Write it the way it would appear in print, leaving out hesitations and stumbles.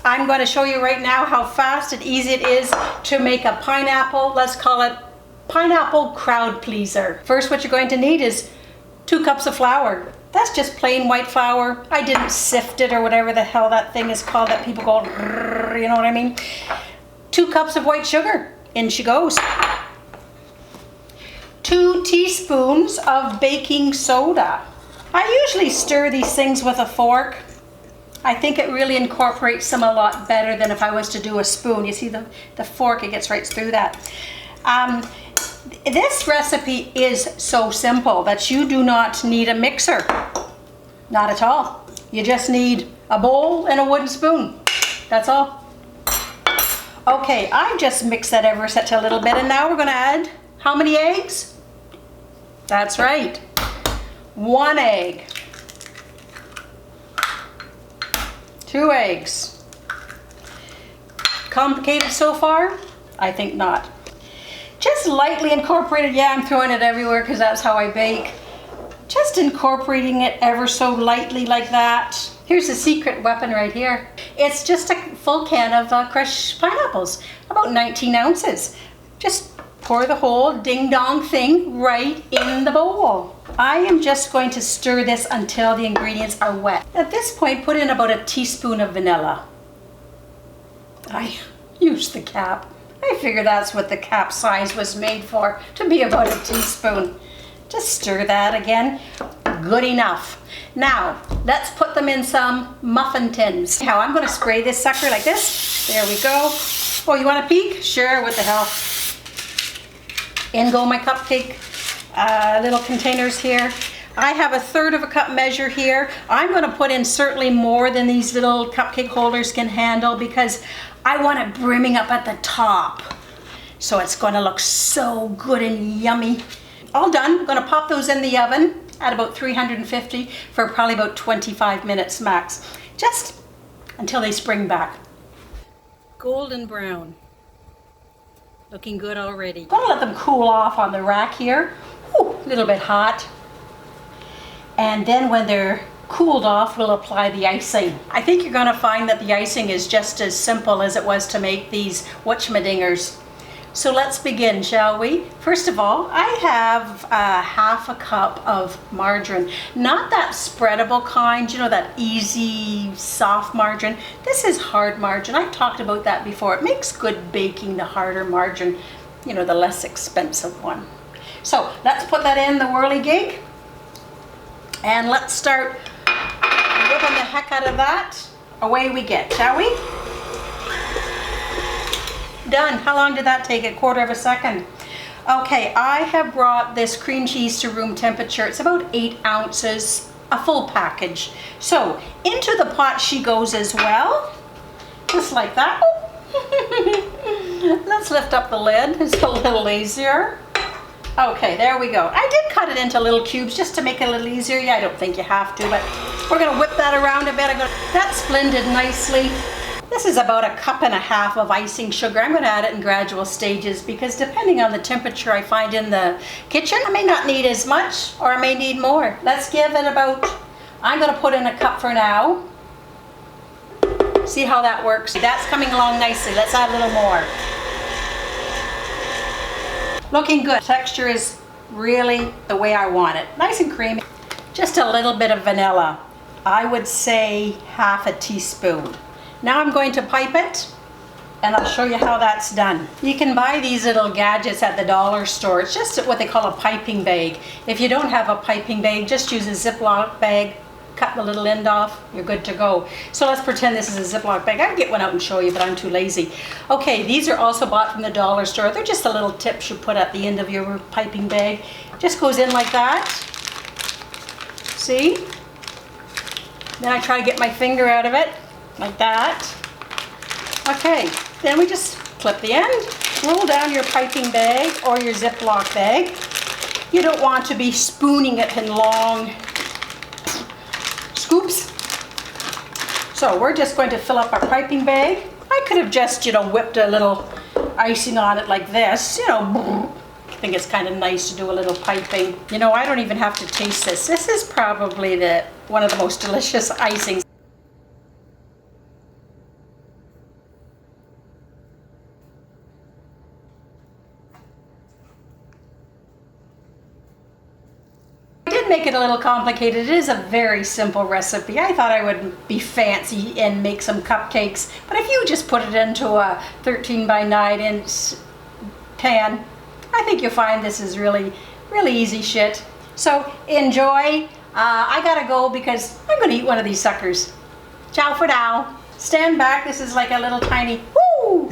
I'm going to show you right now how fast and easy it is to make a pineapple, let's call it pineapple crowd pleaser. First, what you're going to need is 2 cups of flour. That's just plain white flour. I didn't sift it or whatever the hell that thing is called that people go, you know what I mean? 2 cups of white sugar. In she goes. 2 teaspoons of baking soda. I usually stir these things with a fork. I think it really incorporates them a lot better than if I was to do a spoon. You see the fork, it gets right through that. This recipe is so simple that you do not need a mixer. Not at all. You just need a bowl and a wooden spoon. That's all. Okay, I just mixed that ever such a little bit, and now we're going to add how many eggs? That's right. 1 egg. 2 eggs. Complicated so far? I think not. Just lightly incorporated. Yeah, I'm throwing it everywhere because that's how I bake. Just incorporating it ever so lightly like that. Here's the secret weapon right here. It's just a full can of crushed pineapples, about 19 ounces. Just pour the whole ding-dong thing right in the bowl. I am just going to stir this until the ingredients are wet. At this point, put in about a teaspoon of vanilla. I used the cap. I figure that's what the cap size was made for, to be about a teaspoon. Just stir that again. Good enough. Now, let's put them in some muffin tins. Now, I'm going to spray this sucker like this. There we go. Oh, you want a peek? Sure, what the hell. In go my cupcake little containers here. I have 1/3 of a cup measure here. I'm going to put in certainly more than these little cupcake holders can handle because I want it brimming up at the top. So it's going to look so good and yummy. All done. I'm going to pop those in the oven at about 350 for probably about 25 minutes max. Just until they spring back. Golden brown. Looking good already. I'm going to let them cool off on the rack here. Ooh, a little bit hot. And then when they're cooled off, we'll apply the icing. I think you're going to find that the icing is just as simple as it was to make these whatchamadingers. So let's begin, shall we? First of all, I have 1/2 cup of margarine. Not that spreadable kind, you know, that easy, soft margarine. This is hard margarine. I've talked about that before. It makes good baking, the harder margarine, you know, the less expensive one. So let's put that in the whirligig. And let's start whipping the heck out of that. Away we get, shall we? Done. How long did that take? 1/4 of a second. Okay, I have brought this cream cheese to room temperature. It's about 8 ounces, a full package. So into the pot she goes as well, just like that. Let's lift up the lid. It's a little easier. Okay, there we go. I did cut it into little cubes just to make it a little easier. Yeah, I don't think you have to, but we're going to whip that around a bit. That's blended nicely. This is about 1.5 cups of icing sugar. I'm going to add it in gradual stages because depending on the temperature I find in the kitchen, I may not need as much or I may need more. Let's give it about, I'm going to put in 1 cup for now. See how that works. That's coming along nicely. Let's add a little more. Looking good. Texture is really the way I want it. Nice and creamy. Just a little bit of vanilla. I would say 1/2 teaspoon. Now I'm going to pipe it and I'll show you how that's done. You can buy these little gadgets at the dollar store. It's just what they call a piping bag. If you don't have a piping bag, just use a Ziploc bag, cut the little end off, you're good to go. So let's pretend this is a Ziploc bag. I'd get one out and show you, but I'm too lazy. Okay, these are also bought from the dollar store. They're just a little tips you put at the end of your piping bag. Just goes in like that. See? Then I try to get my finger out of it. Like that. Okay, then we just clip the end, roll down your piping bag or your Ziploc bag. You don't want to be spooning it in long scoops. So we're just going to fill up our piping bag. I could have just, you know, whipped a little icing on it like this, you know. I think it's kind of nice to do a little piping. You know, I don't even have to taste this. This is probably one of the most delicious icings. make it a little complicated. It is a very simple recipe. I thought I would be fancy and make some cupcakes, but if you just put it into a 13 by 9 inch pan, I think you'll find this is really easy shit. So enjoy. I gotta go because I'm gonna eat one of these suckers. Ciao for now. Stand back, this is like a little tiny woo!